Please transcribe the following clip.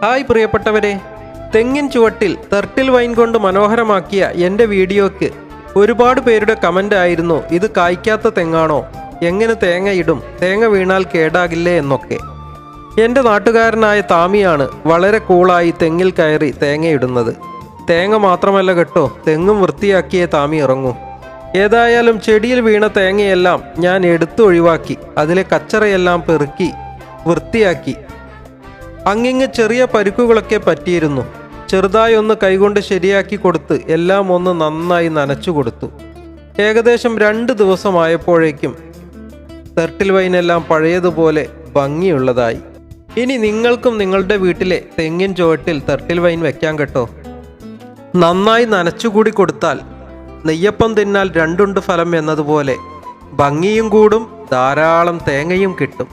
Hi പ്രിയപ്പെട്ടവരെ, തെങ്ങിൻ ചുവട്ടിൽ തർട്ടിൽ വൈൻ കൊണ്ട് മനോഹരമാക്കിയ എൻ്റെ വീഡിയോയ്ക്ക് ഒരുപാട് പേരുടെ കമൻ്റ് ആയിരുന്നു, ഇത് കായ്ക്കാത്ത തെങ്ങാണോ, എങ്ങനെ തേങ്ങയിടും, തേങ്ങ വീണാൽ കേടാകില്ലേ എന്നൊക്കെ. എൻ്റെ നാട്ടുകാരനായ താമിയാണ് വളരെ കൂളായി തെങ്ങിൽ കയറി തേങ്ങയിടുന്നത്. തേങ്ങ മാത്രമല്ല കേട്ടോ, തെങ്ങും വൃത്തിയാക്കിയേ താമി ഇറങ്ങൂ. ഏതായാലും ചെടിയിൽ വീണ തേങ്ങയെല്ലാം ഞാൻ എടുത്തു ഒഴിവാക്കി, അതിലെ കച്ചറയെല്ലാം പെറുക്കി വൃത്തിയാക്കി. അങ്ങിങ്ങ് ചെറിയ പരുക്കുകളൊക്കെ പറ്റിയിരുന്നു. ചെറുതായി ഒന്ന് കൈകൊണ്ട് ശരിയാക്കി കൊടുത്ത് എല്ലാം ഒന്ന് നന്നായി നനച്ചു കൊടുത്തു. ഏകദേശം 2 ദിവസമായപ്പോഴേക്കും തർട്ടിൽ വൈനെല്ലാം പഴയതുപോലെ ഭംഗിയുള്ളതായി. ഇനി നിങ്ങൾക്കും നിങ്ങളുടെ വീട്ടിലെ തെങ്ങിൻ ചുവട്ടിൽ തർട്ടിൽ വൈൻ വെക്കാൻ കേട്ടോ. നന്നായി നനച്ചുകൂടി കൊടുത്താൽ നെയ്യപ്പം തിന്നാൽ 2 ഫലം എന്നതുപോലെ ഭംഗിയും കൂടും, ധാരാളം തേങ്ങയും കിട്ടും.